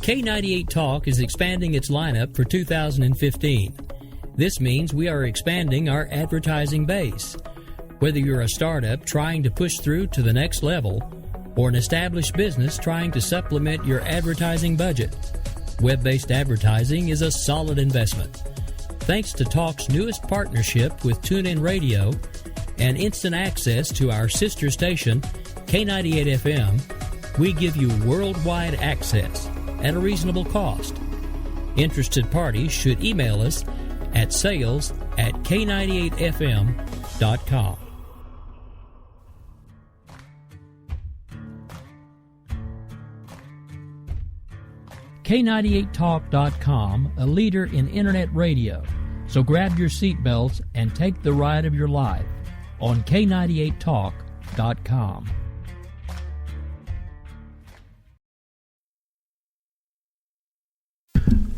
K98 Talk is expanding its lineup for 2015. This means we are expanding our advertising base. Whether you're a startup trying to push through to the next level or an established business trying to supplement your advertising budget, web-based advertising is a solid investment. Thanks to Talk's newest partnership with TuneIn Radio and instant access to our sister station, K98 FM, we give you worldwide access at a reasonable cost. Interested parties should email us at sales@k98fm.com. K98talk.com, a leader in internet radio. So grab your seatbelts and take the ride of your life on K98talk.com.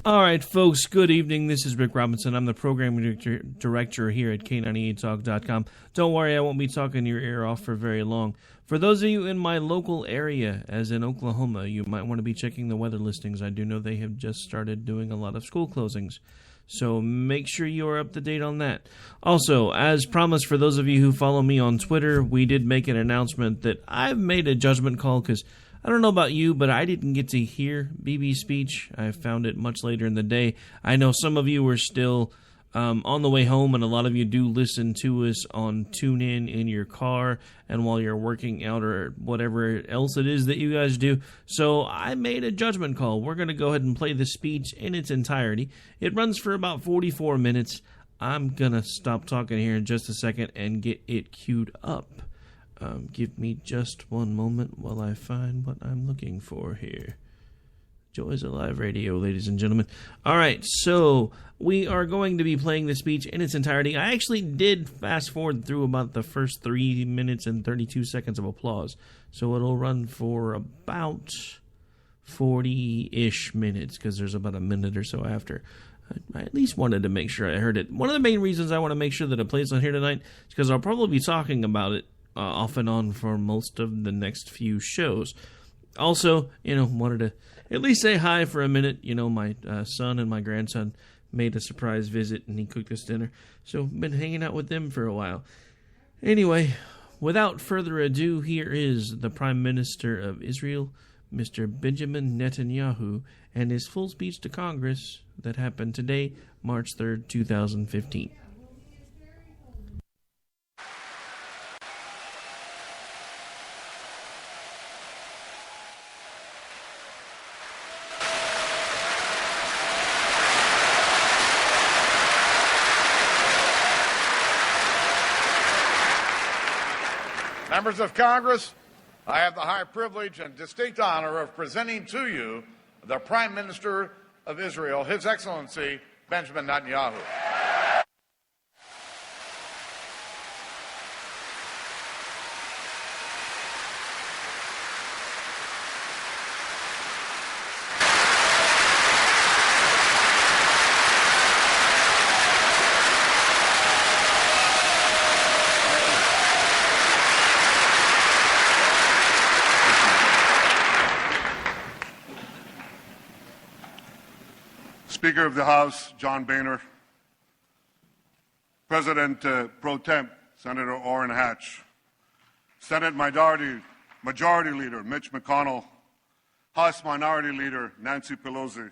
All right, folks, good evening. This is Rick Robinson. I'm the program director here at K98talk.com. Don't worry, I won't be talking your ear off for very long. For those of you in my local area, as in Oklahoma, you might want to be checking the weather listings. I do know they have just started doing a lot of school closings, so make sure you are up to date on that. Also, as promised, for those of you who follow me on Twitter, we did make an announcement that I've made a judgment call because I don't know about you, but I didn't get to hear BB's speech. I found it much later in the day. I know some of you were still on the way home, and a lot of you do listen to us on TuneIn in your car and while you're working out or whatever else it is that you guys do. So I made a judgment call. We're going to go ahead and play the speech in its entirety. It runs for about 44 minutes. I'm going to stop talking here in just a second and get it queued up. Give me just one moment while I find what I'm looking for here. Joys of Live Radio, ladies and gentlemen. All right, so we are going to be playing the speech in its entirety. I actually did fast forward through about the first 3 minutes and 32 seconds of applause. So it'll run for about 40-ish minutes because there's about a minute or so after. I at least wanted to make sure I heard it. One of the main reasons I want to make sure that it plays on here tonight is because I'll probably be talking about it off and on for most of the next few shows. Also, wanted to at least say hi for a minute. My son and my grandson made a surprise visit, and he cooked us dinner. So, been hanging out with them for a while. Anyway, without further ado, here is the Prime Minister of Israel, Mr. Benjamin Netanyahu, and his full speech to Congress that happened today, March 3rd, 2015. Members of Congress, I have the high privilege and distinct honor of presenting to you the Prime Minister of Israel, His Excellency Benjamin Netanyahu. Speaker of the House, John Boehner, President Pro Temp, Senator Orrin Hatch, Senate Majority Leader Mitch McConnell, House Minority Leader Nancy Pelosi,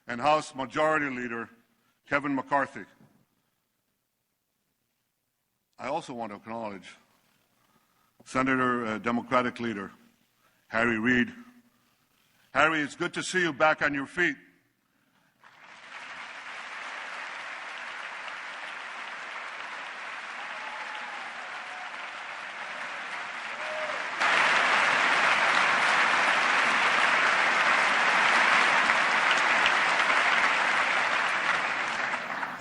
and House Majority Leader Kevin McCarthy. I also want to acknowledge Senator Democratic Leader Harry Reid. Harry, it's good to see you back on your feet.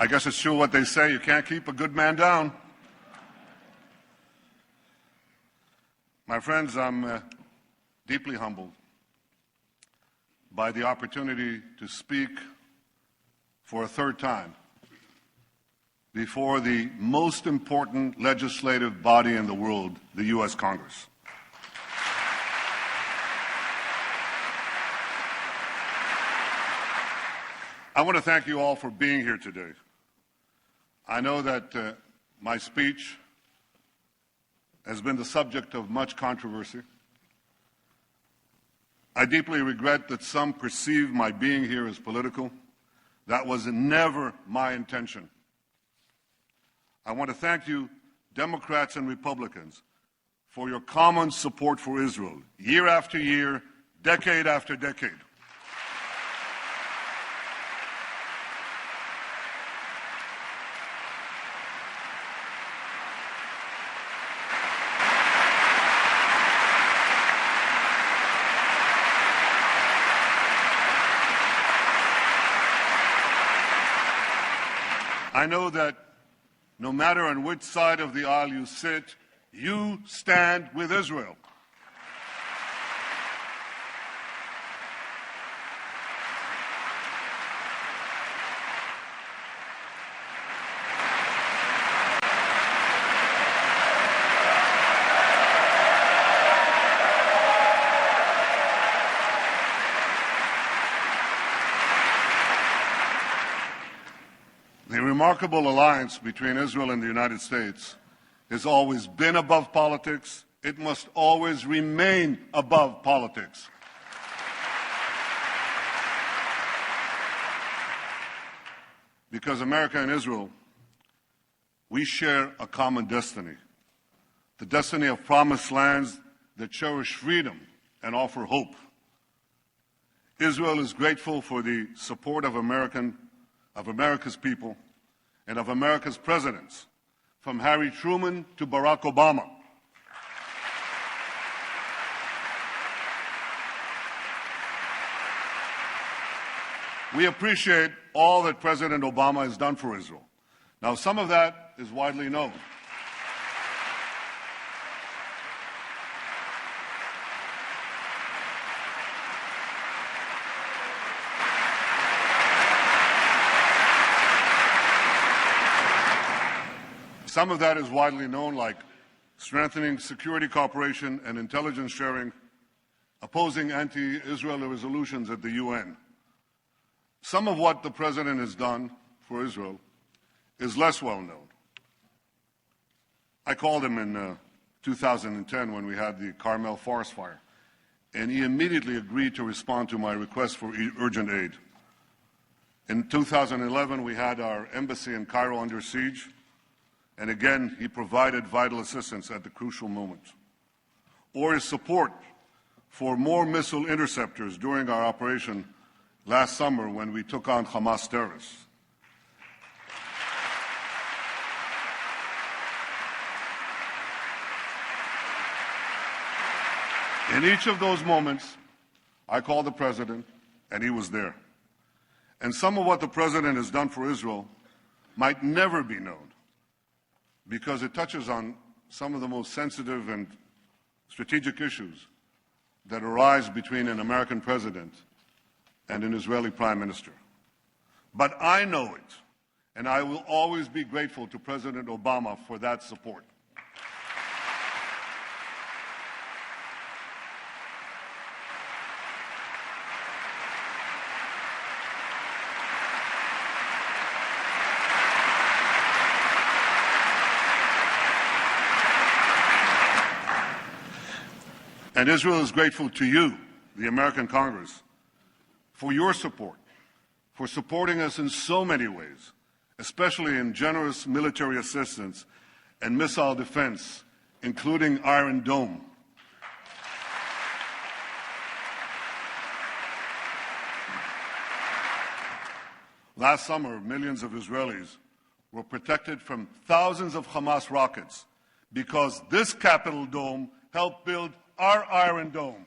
I guess it's true what they say, you can't keep a good man down. My friends, I'm deeply humbled by the opportunity to speak for a third time before the most important legislative body in the world, the U.S. Congress. I want to thank you all for being here today. I know that my speech has been the subject of much controversy. I deeply regret that some perceive my being here as political. That was never my intention. I want to thank you, Democrats and Republicans, for your common support for Israel, year after year, decade after decade. I know that no matter on which side of the aisle you sit, you stand with Israel. The remarkable alliance between Israel and the United States has always been above politics. It must always remain above politics. Because America and Israel, we share a common destiny, the destiny of promised lands that cherish freedom and offer hope. Israel is grateful for the support of America's people and of America's presidents, from Harry Truman to Barack Obama. We appreciate all that President Obama has done for Israel. Now, some of that is widely known. Some of that is widely known, like strengthening security cooperation and intelligence sharing, opposing anti-Israel resolutions at the UN. Some of what the President has done for Israel is less well known. I called him in 2010 when we had the Carmel forest fire, and he immediately agreed to respond to my request for urgent aid. In 2011, we had our embassy in Cairo under siege, and again, he provided vital assistance at the crucial moment. Or his support for more missile interceptors during our operation last summer when we took on Hamas terrorists. In each of those moments, I called the President, and he was there. And some of what the President has done for Israel might never be known, because it touches on some of the most sensitive and strategic issues that arise between an American president and an Israeli prime minister. But I know it, and I will always be grateful to President Obama for that support. And Israel is grateful to you, the American Congress, for your support, for supporting us in so many ways, especially in generous military assistance and missile defense, including Iron Dome. Last summer, millions of Israelis were protected from thousands of Hamas rockets because this Capitol dome helped build our Iron Dome.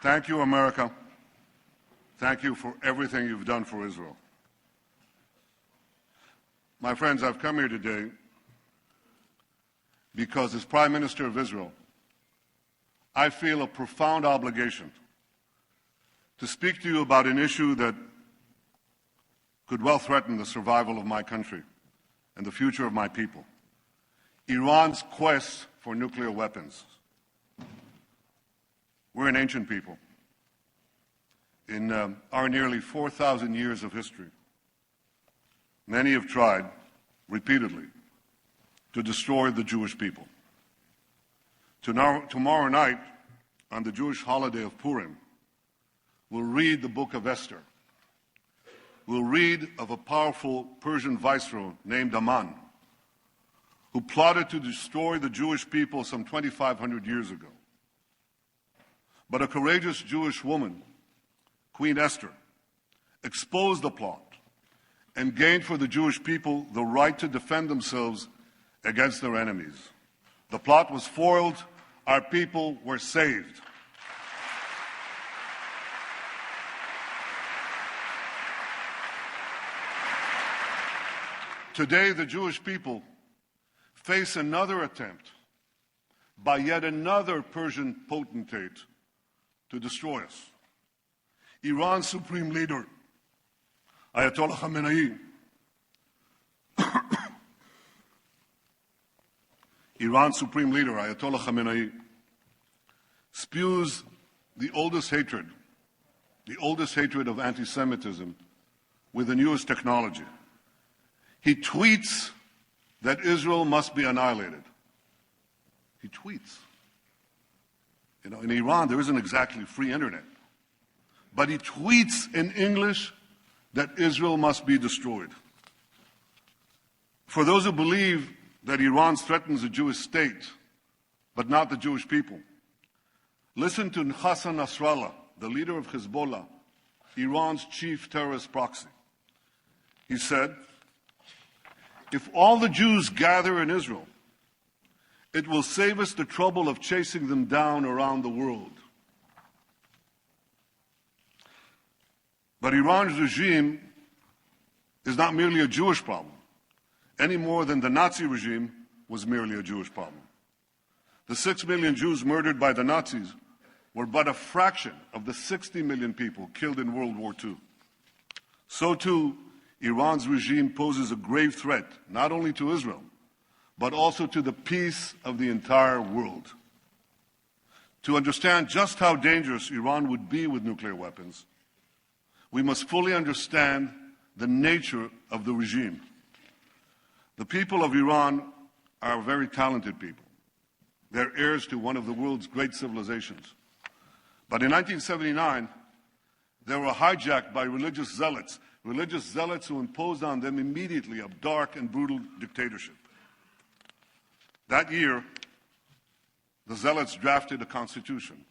Thank you, America. Thank you for everything you've done for Israel. My friends, I've come here today because as Prime Minister of Israel, I feel a profound obligation to speak to you about an issue that could well threaten the survival of my country and the future of my people. Iran's quest for nuclear weapons. We're an ancient people. In our nearly 4,000 years of history, many have tried repeatedly to destroy the Jewish people. Tomorrow night, on the Jewish holiday of Purim, we'll read the book of Esther. We'll read of a powerful Persian viceroy named Aman, who plotted to destroy the Jewish people some 2,500 years ago. But a courageous Jewish woman, Queen Esther, exposed the plot and gained for the Jewish people the right to defend themselves against their enemies. The plot was foiled. Our people were saved. Today, the Jewish people face another attempt by yet another Persian potentate to destroy us. Iran's supreme leader, Ayatollah Khamenei, Iran's supreme leader, Ayatollah Khamenei, spews the oldest hatred of anti-Semitism with the newest technology. He tweets that Israel must be annihilated. He tweets. You know, in Iran, there isn't exactly free internet. But he tweets in English that Israel must be destroyed. For those who believe that Iran threatens the Jewish state, but not the Jewish people, listen to Hassan Nasrallah, the leader of Hezbollah, Iran's chief terrorist proxy. He said, "If all the Jews gather in Israel, it will save us the trouble of chasing them down around the world." But Iran's regime is not merely a Jewish problem, any more than the Nazi regime was merely a Jewish problem. The 6 million Jews murdered by the Nazis were but a fraction of the 60 million people killed in World War II. So too, Iran's regime poses a grave threat not only to Israel, but also to the peace of the entire world. To understand just how dangerous Iran would be with nuclear weapons, we must fully understand the nature of the regime. The people of Iran are very talented people. They're heirs to one of the world's great civilizations. But in 1979, they were hijacked by religious zealots who imposed on them immediately a dark and brutal dictatorship. That year, the zealots drafted a constitution,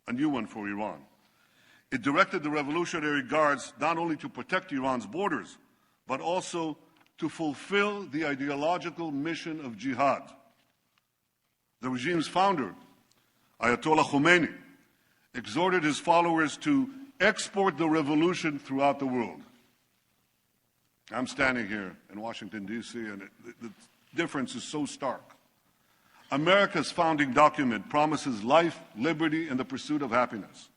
a new one for Iran. It directed the Revolutionary Guards not only to protect Iran's borders, but also to fulfill the ideological mission of jihad. The regime's founder, Ayatollah Khomeini, exhorted his followers to export the revolution throughout the world. I'm standing here in Washington, D.C., and the difference is so stark. America's founding document promises life, liberty, and the pursuit of happiness.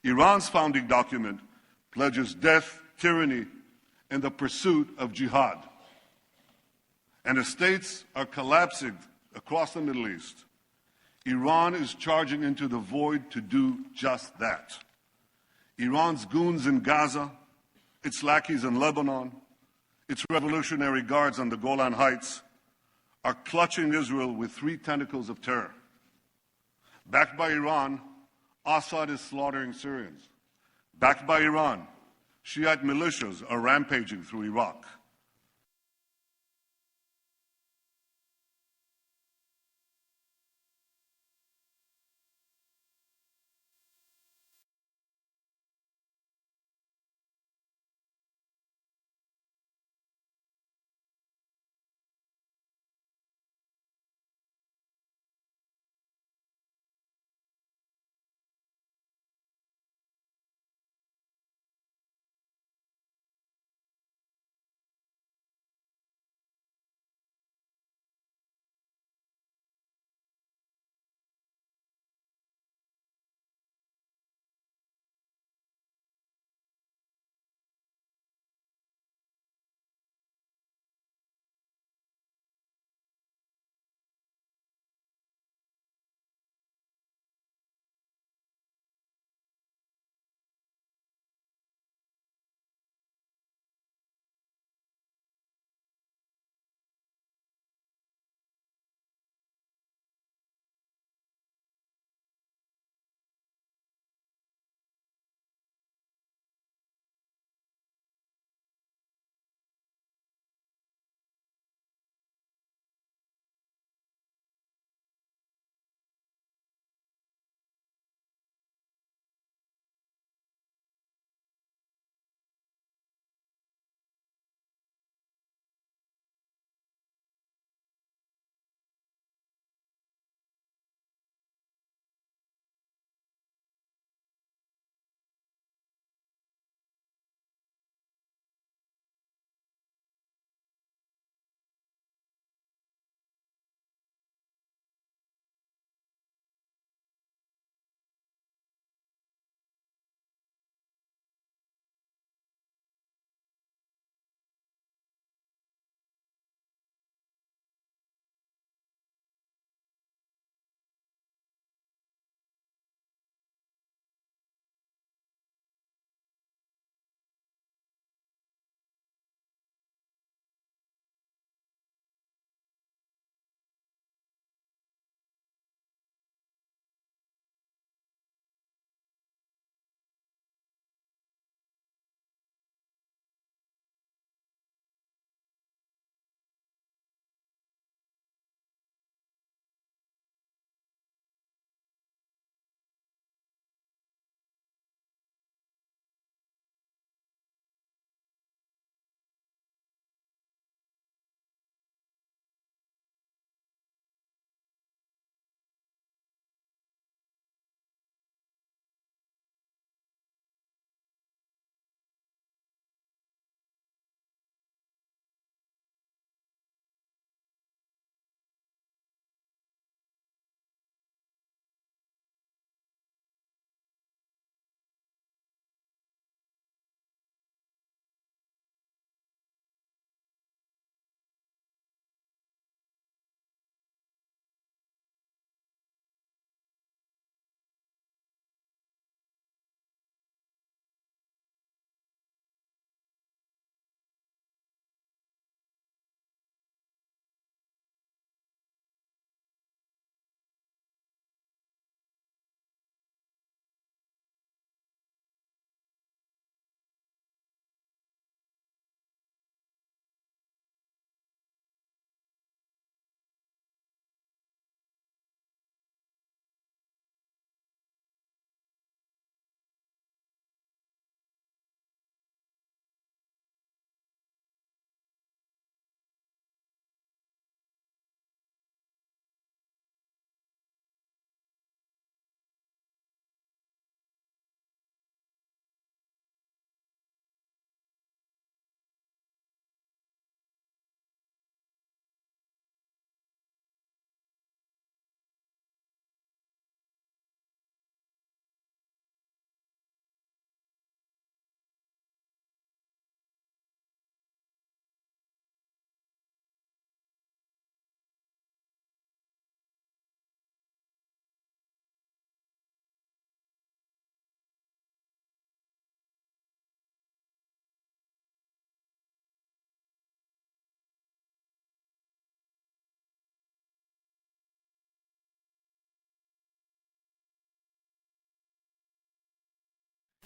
Iran's founding document pledges death, tyranny, and the pursuit of jihad. And as states are collapsing across the Middle East, Iran is charging into the void to do just that. Iran's goons in Gaza, its lackeys in Lebanon, its Revolutionary Guards on the Golan Heights are clutching Israel with 3 tentacles of terror. Backed by Iran, Assad is slaughtering Syrians. Backed by Iran, Shiite militias are rampaging through Iraq.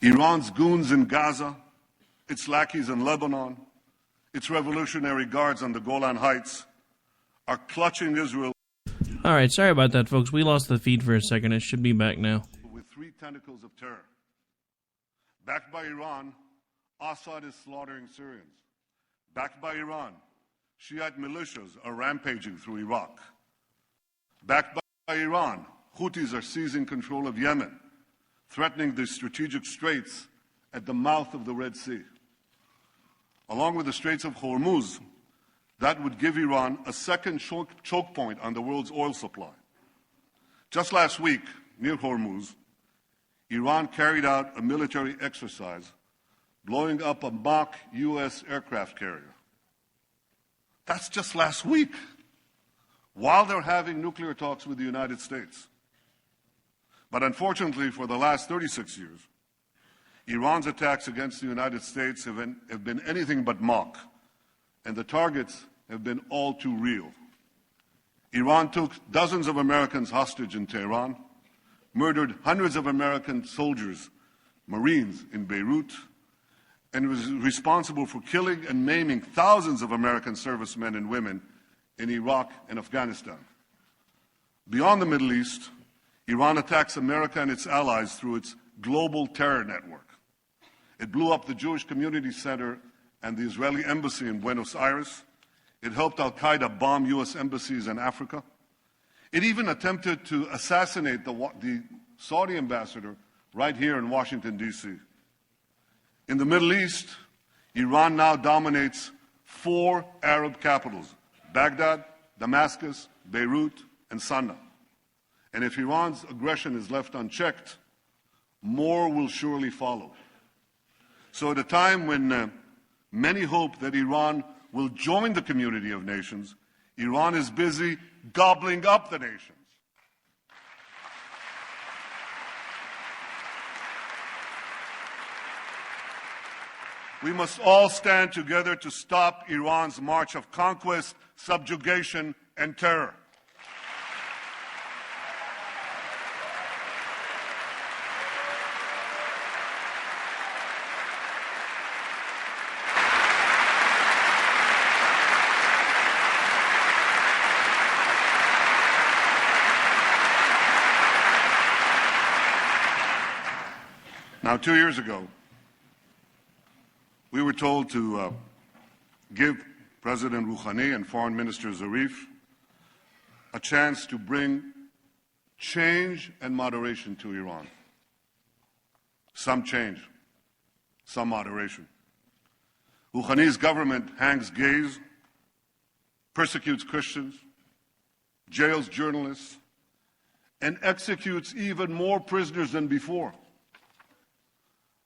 Iran's goons in Gaza, its lackeys in Lebanon, its revolutionary guards on the Golan Heights are clutching Israel. All right, sorry about that, folks. We lost the feed for a second. It should be back now. With three tentacles of terror. Backed by Iran, Assad is slaughtering Syrians. Backed by Iran, Shiite militias are rampaging through Iraq. Backed by Iran, Houthis are seizing control of Yemen, threatening the strategic straits at the mouth of the Red Sea. Along with the Straits of Hormuz, that would give Iran a second choke point on the world's oil supply. Just last week, near Hormuz, Iran carried out a military exercise blowing up a mock U.S. aircraft carrier. That's just last week, while they're having nuclear talks with the United States. But unfortunately, for the last 36 years, Iran's attacks against the United States have been anything but mock, and the targets have been all too real. Iran took dozens of Americans hostage in Tehran, murdered hundreds of American soldiers, Marines in Beirut, and was responsible for killing and maiming thousands of American servicemen and women in Iraq and Afghanistan. Beyond the Middle East, Iran attacks America and its allies through its global terror network. It blew up the Jewish Community Center and the Israeli embassy in Buenos Aires. It helped al-Qaeda bomb U.S. embassies in Africa. It even attempted to assassinate the Saudi ambassador right here in Washington, D.C. In the Middle East, Iran now dominates 4 Arab capitals: Baghdad, Damascus, Beirut, and Sana'a. And if Iran's aggression is left unchecked, more will surely follow. So at a time when many hope that Iran will join the community of nations, Iran is busy gobbling up the nations. We must all stand together to stop Iran's march of conquest, subjugation, and terror. Now, 2 years ago, we were told to give President Rouhani and Foreign Minister Zarif a chance to bring change and moderation to Iran. Some change, some moderation. Rouhani's government hangs gays, persecutes Christians, jails journalists, and executes even more prisoners than before.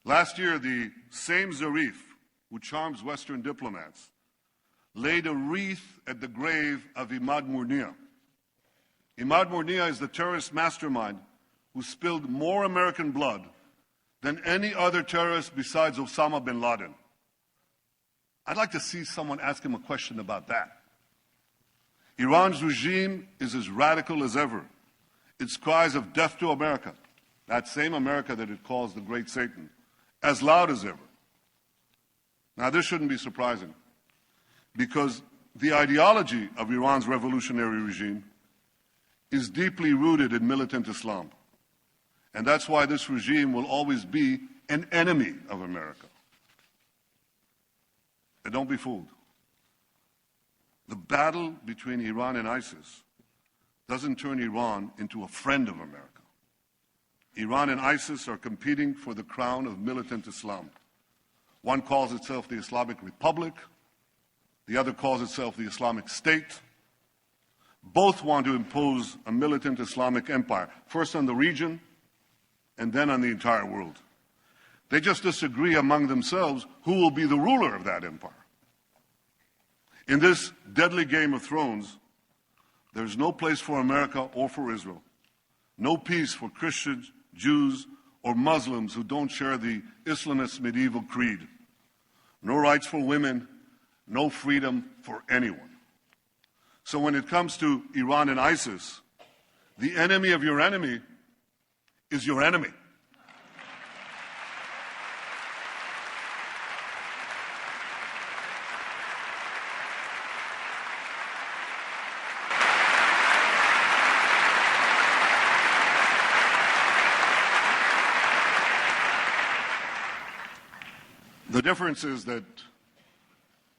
Last year, the same Zarif who charms Western diplomats laid a wreath at the grave of Imad Murnia. Imad Murnia is the terrorist mastermind who spilled more American blood than any other terrorist besides Osama bin Laden. I'd like to see someone ask him a question about that. Iran's regime is as radical as ever. Its cries of death to America, that same America that it calls the Great Satan, as loud as ever. Now, this shouldn't be surprising, because the ideology of Iran's revolutionary regime is deeply rooted in militant Islam. And that's why this regime will always be an enemy of America. And don't be fooled. The battle between Iran and ISIS doesn't turn Iran into a friend of America. Iran and ISIS are competing for the crown of militant Islam. One calls itself the Islamic Republic. The other calls itself the Islamic State. Both want to impose a militant Islamic empire, first on the region and then on the entire world. They just disagree among themselves who will be the ruler of that empire. In this deadly Game of Thrones, there's no place for America or for Israel. No peace for Christians, Jews, or Muslims who don't share the Islamist medieval creed. No rights for women, no freedom for anyone. So when it comes to Iran and ISIS, the enemy of your enemy is your enemy. The difference is that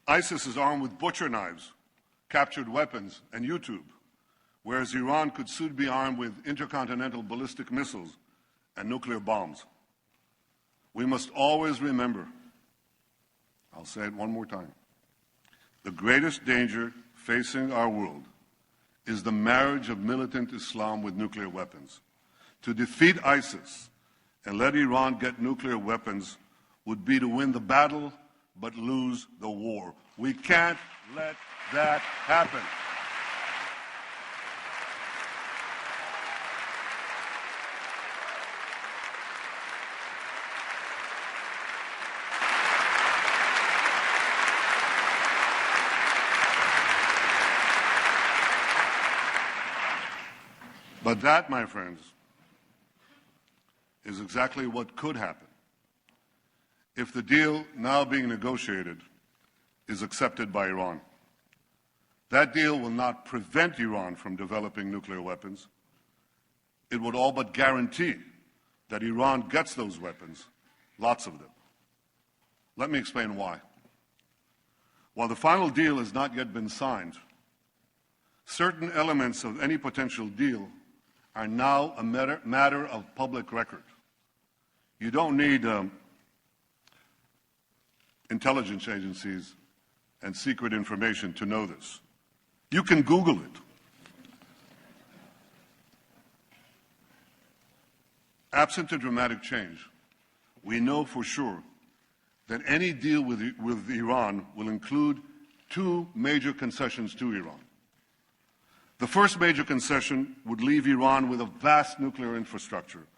ISIS is armed with butcher knives, captured weapons, and YouTube, whereas Iran could soon be armed with intercontinental ballistic missiles and nuclear bombs. We must always remember, I'll say it one more time, the greatest danger facing our world is the marriage of militant Islam with nuclear weapons. To defeat ISIS and let Iran get nuclear weapons would be to win the battle but lose the war. We can't let that happen. But that, my friends, is exactly what could happen if the deal now being negotiated is accepted by Iran. That deal will not prevent Iran from developing nuclear weapons. It would all but guarantee that Iran gets those weapons, lots of them. Let me explain why. While the final deal has not yet been signed, certain elements of any potential deal are now a matter of public record. You don't need intelligence agencies and secret information to know this. You can Google it. Absent a dramatic change, we know for sure that any deal with Iran will include two major concessions to Iran. The first major concession would leave Iran with a vast nuclear infrastructure,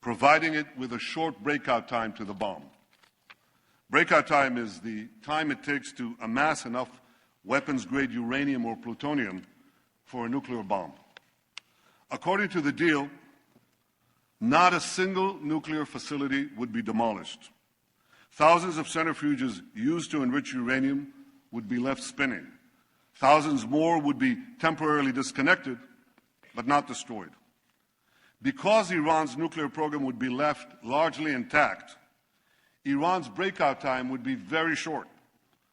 providing it with a short breakout time to the bomb. Breakout time is the time it takes to amass enough weapons-grade uranium or plutonium for a nuclear bomb. According to the deal, not a single nuclear facility would be demolished. Thousands of centrifuges used to enrich uranium would be left spinning. Thousands more would be temporarily disconnected, but not destroyed. Because Iran's nuclear program would be left largely intact, Iran's breakout time would be very short,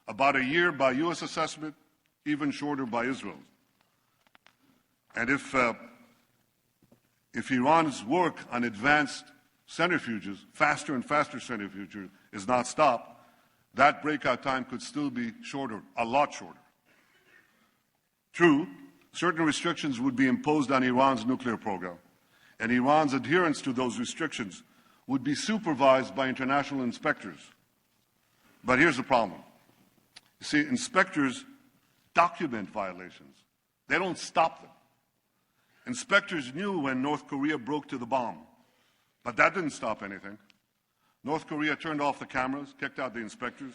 about a year by U.S. assessment, even shorter by Israel's. And if Iran's work on advanced centrifuges, faster and faster centrifuges, is not stopped, that breakout time could still be shorter, a lot shorter. True, certain restrictions would be imposed on Iran's nuclear program, and Iran's adherence to those restrictions would be supervised by international inspectors. But here's the problem. You see, inspectors document violations. They don't stop them. Inspectors knew when North Korea broke to the bomb, but that didn't stop anything. North Korea turned off the cameras, kicked out the inspectors.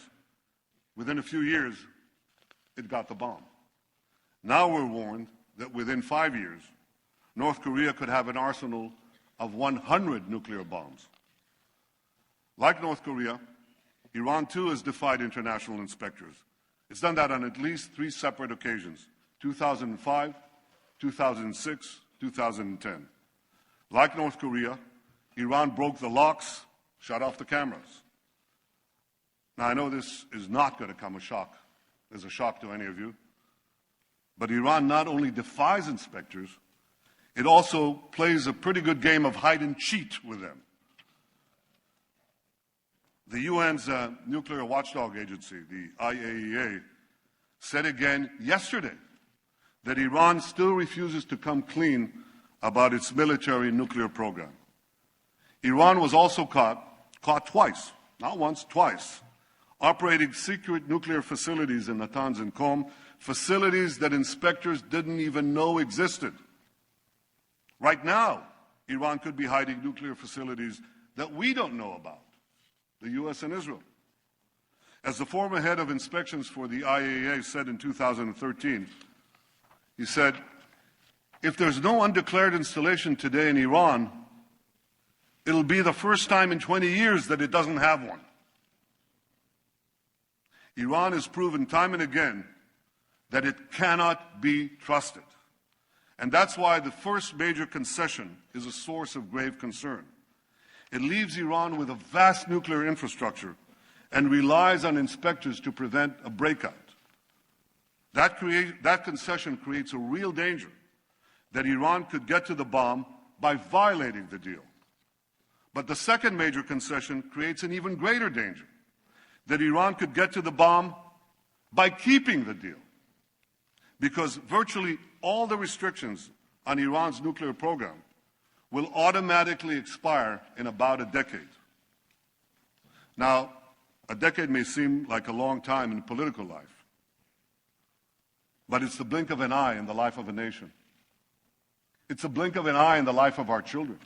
Within a few years, it got the bomb. Now we're warned that within 5 years, North Korea could have an arsenal of 100 nuclear bombs. Like North Korea, Iran too has defied international inspectors. It's done that on at least 3 separate occasions: 2005, 2006, 2010. Like North Korea, Iran broke the locks, shut off the cameras. Now, I know this is not going to come as a shock to any of you, but Iran not only defies inspectors, it also plays a pretty good game of hide and cheat with them. The UN's nuclear watchdog agency, the IAEA, said again yesterday that Iran still refuses to come clean about its military nuclear program. Iran was also caught twice, not once, twice, operating secret nuclear facilities in Natanz and Qom, facilities that inspectors didn't even know existed. Right now, Iran could be hiding nuclear facilities that we don't know about, the U.S. and Israel. As the former head of inspections for the IAEA said in 2013, he said, if there's no undeclared installation today in Iran, it'll be the first time in 20 years that it doesn't have one. Iran has proven time and again that it cannot be trusted. And that's why the first major concession is a source of grave concern. It leaves Iran with a vast nuclear infrastructure and relies on inspectors to prevent a breakout. That concession creates a real danger that Iran could get to the bomb by violating the deal. But the second major concession creates an even greater danger, that Iran could get to the bomb by keeping the deal. Because virtually all the restrictions on Iran's nuclear program will automatically expire in about a decade. Now, a decade may seem like a long time in political life, but it's the blink of an eye in the life of a nation. It's a blink of an eye in the life of our children.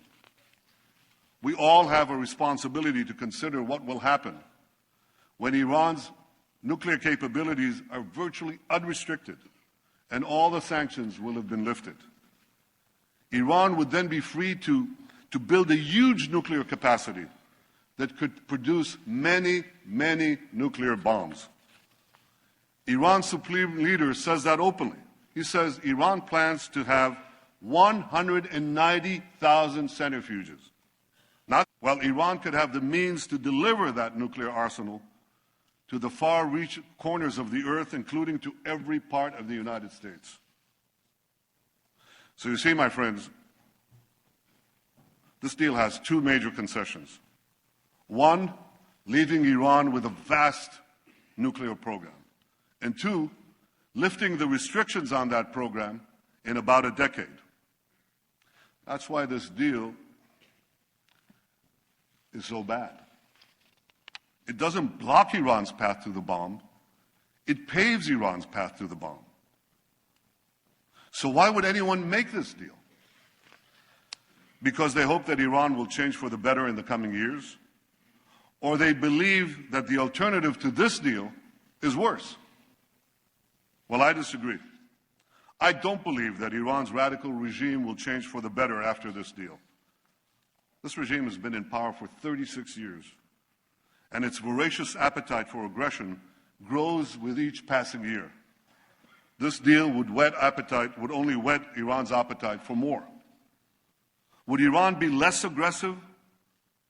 We all have a responsibility to consider what will happen when Iran's nuclear capabilities are virtually unrestricted and all the sanctions will have been lifted. Iran would then be free to build a huge nuclear capacity that could produce many, many nuclear bombs. Iran's supreme leader says that openly. He says Iran plans to have 190,000 centrifuges. Well, Iran could have the means to deliver that nuclear arsenal to the far-reach corners of the earth, including to every part of the United States. So you see, my friends, this deal has two major concessions. One, leaving Iran with a vast nuclear program. And two, lifting the restrictions on that program in about a decade. That's why this deal is so bad. It doesn't block Iran's path to the bomb. It paves Iran's path to the bomb. So why would anyone make this deal? Because they hope that Iran will change for the better in the coming years? Or they believe that the alternative to this deal is worse? Well, I disagree. I don't believe that Iran's radical regime will change for the better after this deal. This regime has been in power for 36 years, and its voracious appetite for aggression grows with each passing year. This deal would only whet Iran's appetite for more. Would Iran be less aggressive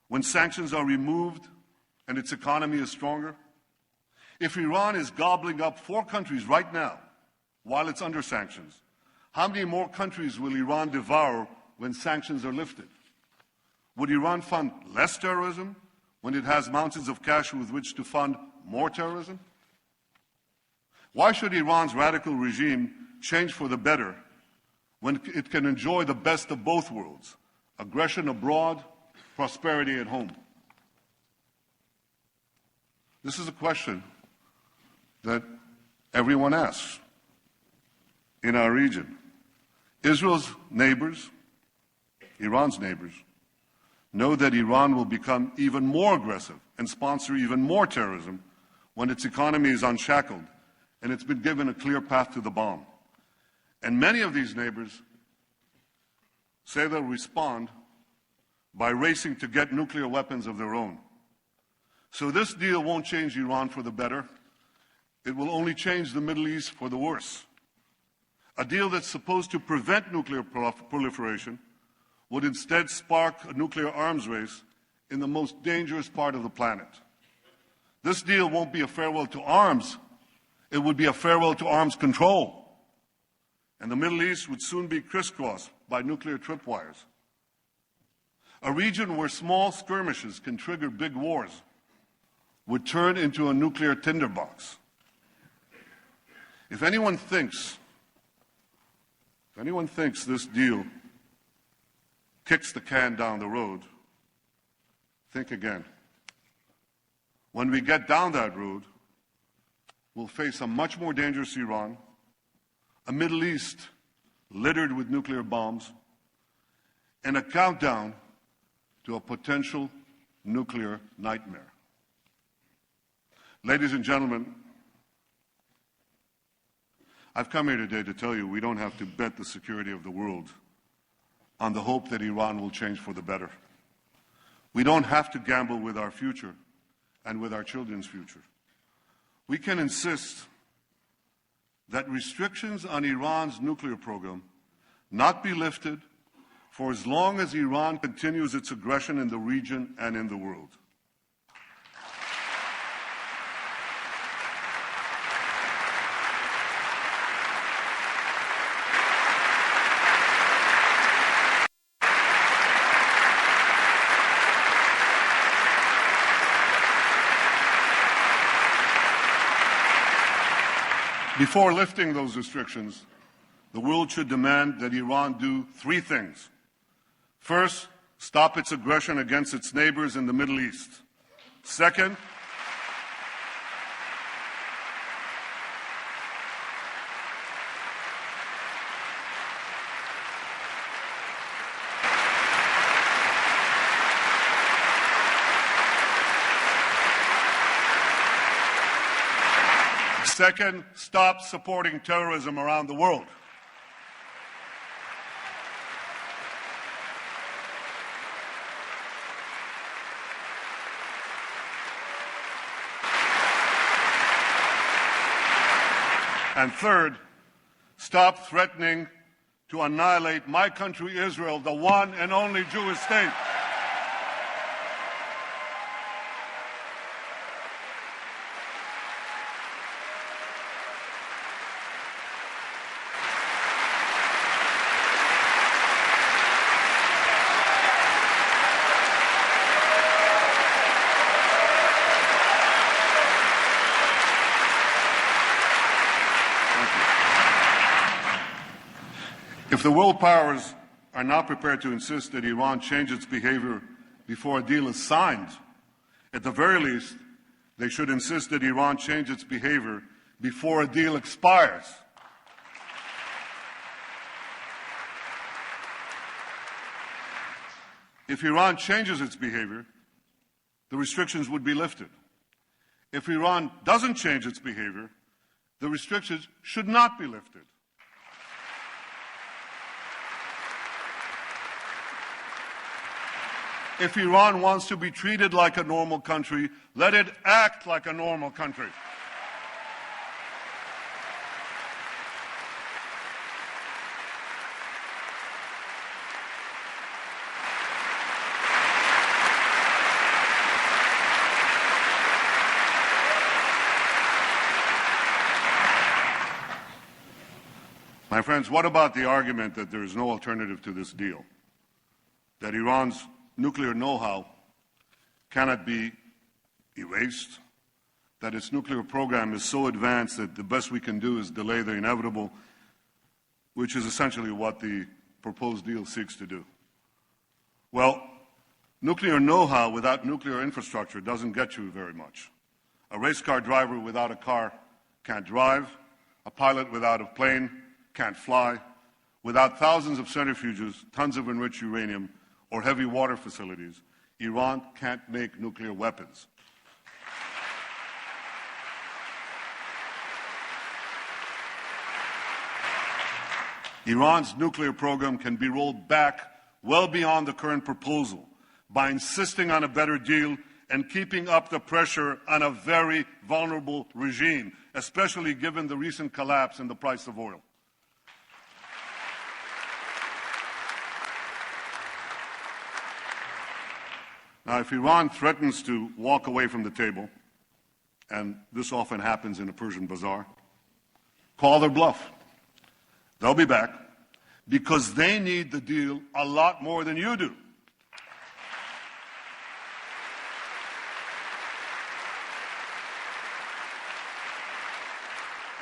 when sanctions are removed and its economy is stronger? If Iran is gobbling up 4 countries right now while it's under sanctions, how many more countries will Iran devour when sanctions are lifted? Would Iran fund less terrorism when it has mountains of cash with which to fund more terrorism? Why should Iran's radical regime change for the better when it can enjoy the best of both worlds, aggression abroad, prosperity at home? This is a question that everyone asks in our region. Israel's neighbors, Iran's neighbors, know that Iran will become even more aggressive and sponsor even more terrorism when its economy is unshackled and it's been given a clear path to the bomb. And many of these neighbors say they'll respond by racing to get nuclear weapons of their own. So this deal won't change Iran for the better. It will only change the Middle East for the worse. A deal that's supposed to prevent nuclear proliferation would instead spark a nuclear arms race in the most dangerous part of the planet. This deal won't be a farewell to arms. It would be a farewell to arms control. And the Middle East would soon be crisscrossed by nuclear tripwires. A region where small skirmishes can trigger big wars would turn into a nuclear tinderbox. If anyone thinks this deal kicks the can down the road, think again. When we get down that road, we'll face a much more dangerous Iran, a Middle East littered with nuclear bombs, and a countdown to a potential nuclear nightmare. Ladies and gentlemen, I've come here today to tell you we don't have to bet the security of the world on the hope that Iran will change for the better. We don't have to gamble with our future and with our children's future. We can insist that restrictions on Iran's nuclear program not be lifted for as long as Iran continues its aggression in the region and in the world. Before lifting those restrictions, the world should demand that Iran do three things. First, stop its aggression against its neighbors in the Middle East. Second, stop supporting terrorism around the world. And third, stop threatening to annihilate my country, Israel, the one and only Jewish state. If the world powers are not prepared to insist that Iran change its behavior before a deal is signed, at the very least, they should insist that Iran change its behavior before a deal expires. If Iran changes its behavior, the restrictions would be lifted. If Iran doesn't change its behavior, the restrictions should not be lifted. If Iran wants to be treated like a normal country, let it act like a normal country. My friends, what about the argument that there is no alternative to this deal? That Iran's nuclear know-how cannot be erased, that its nuclear program is so advanced that the best we can do is delay the inevitable, which is essentially what the proposed deal seeks to do. Well, nuclear know-how without nuclear infrastructure doesn't get you very much. A race car driver without a car can't drive. A pilot without a plane can't fly. Without thousands of centrifuges, tons of enriched uranium, or heavy water facilities, Iran can't make nuclear weapons. Iran's nuclear program can be rolled back well beyond the current proposal by insisting on a better deal and keeping up the pressure on a very vulnerable regime, especially given the recent collapse in the price of oil. Now, if Iran threatens to walk away from the table, and this often happens in a Persian bazaar, call their bluff. They'll be back because they need the deal a lot more than you do.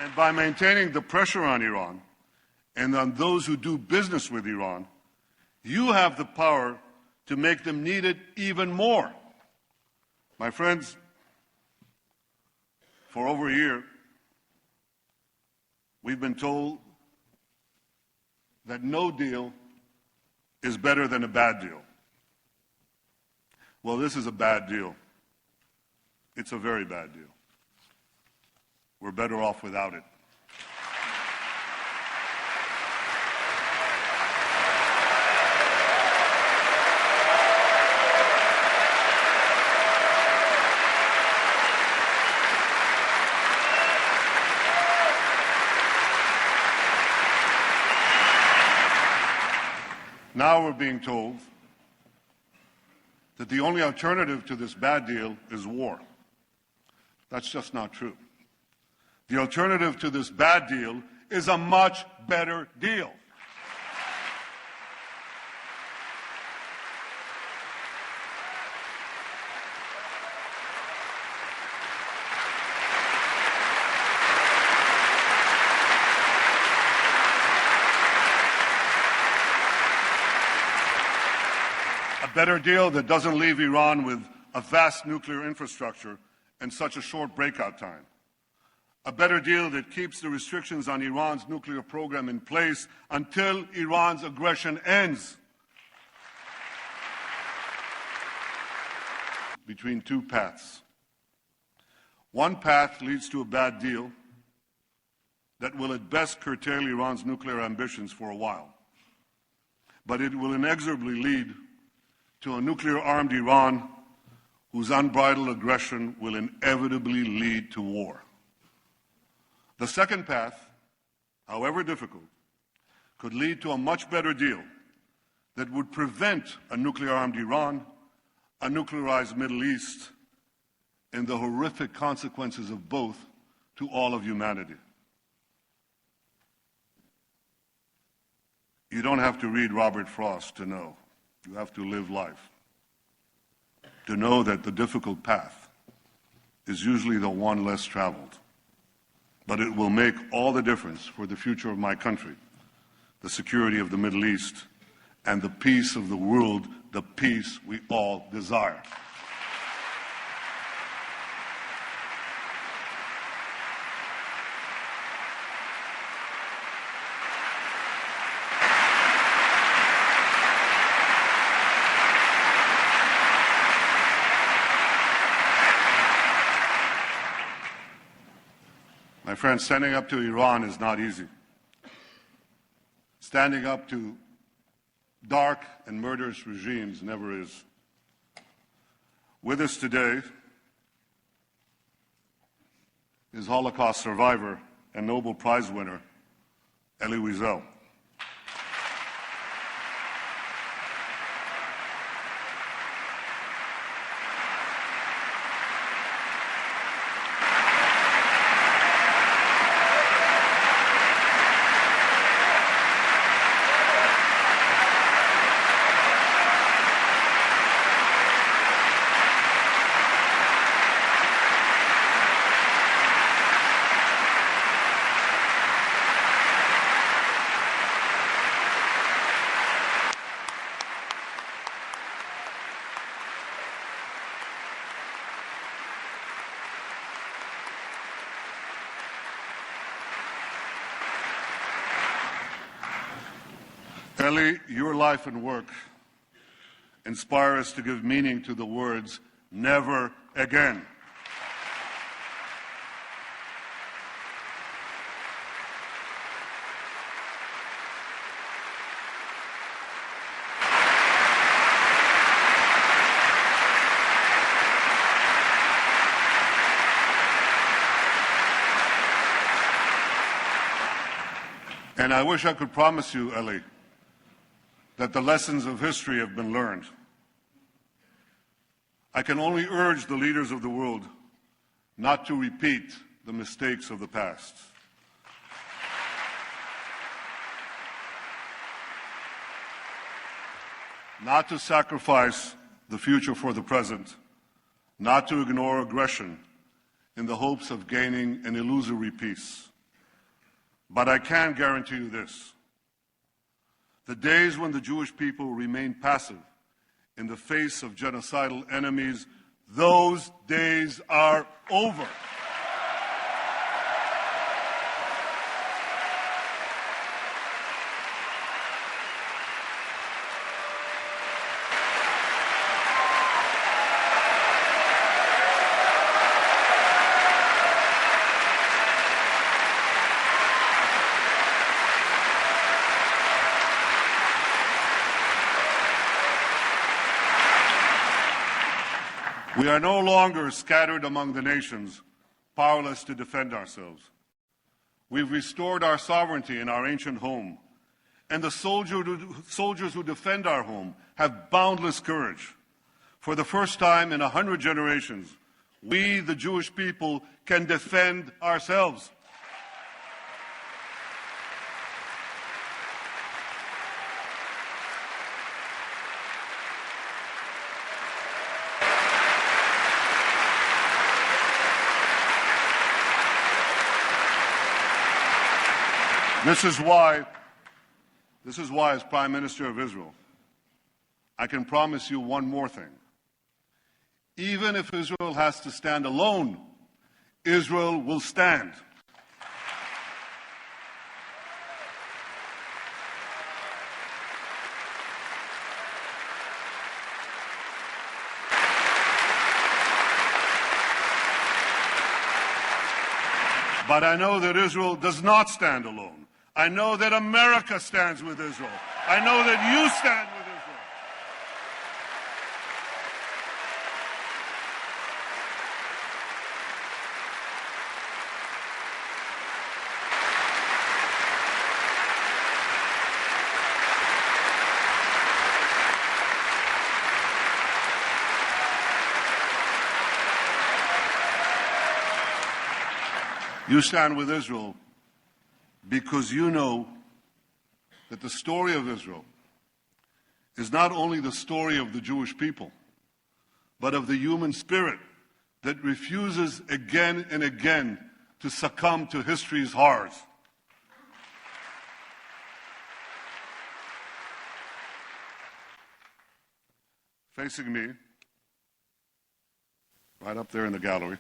And by maintaining the pressure on Iran and on those who do business with Iran, you have the power to make them need it even more. My friends, for over a year, we've been told that no deal is better than a bad deal. Well, this is a bad deal. It's a very bad deal. We're better off without it. Now we're being told that the only alternative to this bad deal is war. That's just not true. The alternative to this bad deal is a much better deal. A better deal that doesn't leave Iran with a vast nuclear infrastructure and such a short breakout time. A better deal that keeps the restrictions on Iran's nuclear program in place until Iran's aggression ends. Between two paths. One path leads to a bad deal that will at best curtail Iran's nuclear ambitions for a while. But it will inexorably lead to a nuclear-armed Iran whose unbridled aggression will inevitably lead to war. The second path, however difficult, could lead to a much better deal that would prevent a nuclear-armed Iran, a nuclearized Middle East, and the horrific consequences of both to all of humanity. You don't have to read Robert Frost to know. You have to live life. To know that the difficult path is usually the one less traveled. But it will make all the difference for the future of my country, the security of the Middle East, and the peace of the world, the peace we all desire. My friends, standing up to Iran is not easy. Standing up to dark and murderous regimes never is. With us today is Holocaust survivor and Nobel Prize winner, Elie Wiesel. Elie, your life and work inspire us to give meaning to the words, never again. And I wish I could promise you, Elie, that the lessons of history have been learned. I can only urge the leaders of the world not to repeat the mistakes of the past. Not to sacrifice the future for the present, not to ignore aggression in the hopes of gaining an illusory peace. But I can guarantee you this. The days when the Jewish people remained passive in the face of genocidal enemies, those days are over. We are no longer scattered among the nations, powerless to defend ourselves. We've restored our sovereignty in our ancient home, and the soldiers who defend our home have boundless courage. For the first time in 100 generations, we, the Jewish people, can defend ourselves. This is why, as Prime Minister of Israel, I can promise you one more thing. Even if Israel has to stand alone, Israel will stand. But I know that Israel does not stand alone. I know that America stands with Israel. I know that you stand with Israel. You stand with Israel because you know that the story of Israel is not only the story of the Jewish people, but of the human spirit that refuses again and again to succumb to history's horrors. Facing me, right up there in the gallery,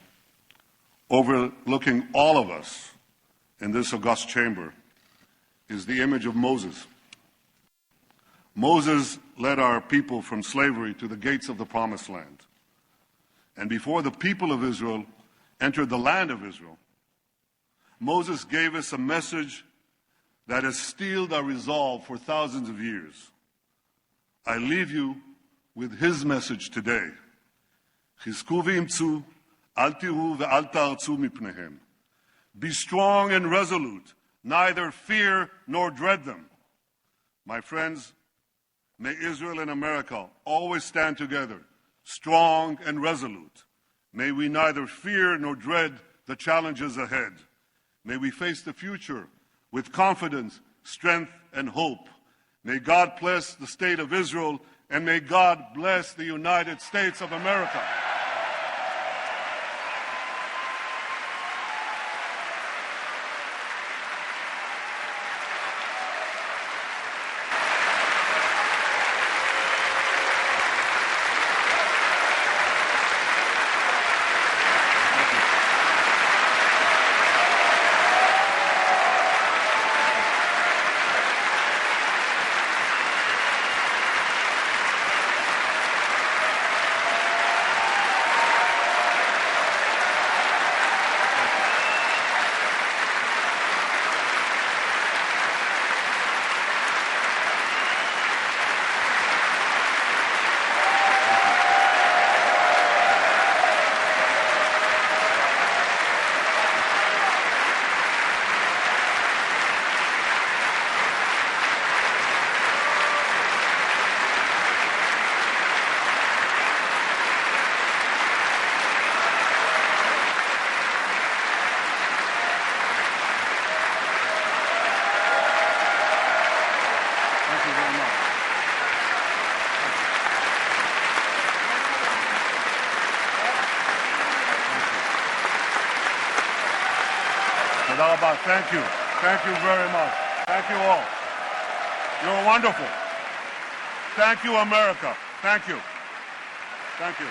overlooking all of us in this august chamber, is the image of Moses. Moses led our people from slavery to the gates of the Promised Land. And before the people of Israel entered the land of Israel, Moses gave us a message that has steeled our resolve for thousands of years. I leave you with his message today. Chizku v'imtzu, al tiru ve'al ta'artzu mipnehem. Be strong and resolute, neither fear nor dread them. My friends, may Israel and America always stand together, strong and resolute. May we neither fear nor dread the challenges ahead. May we face the future with confidence, strength, and hope. May God bless the state of Israel, and may God bless the United States of America. Thank you. Thank you very much. Thank you all. You're wonderful. Thank you, America. Thank you. Thank you.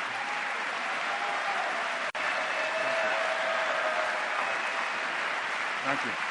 Thank you.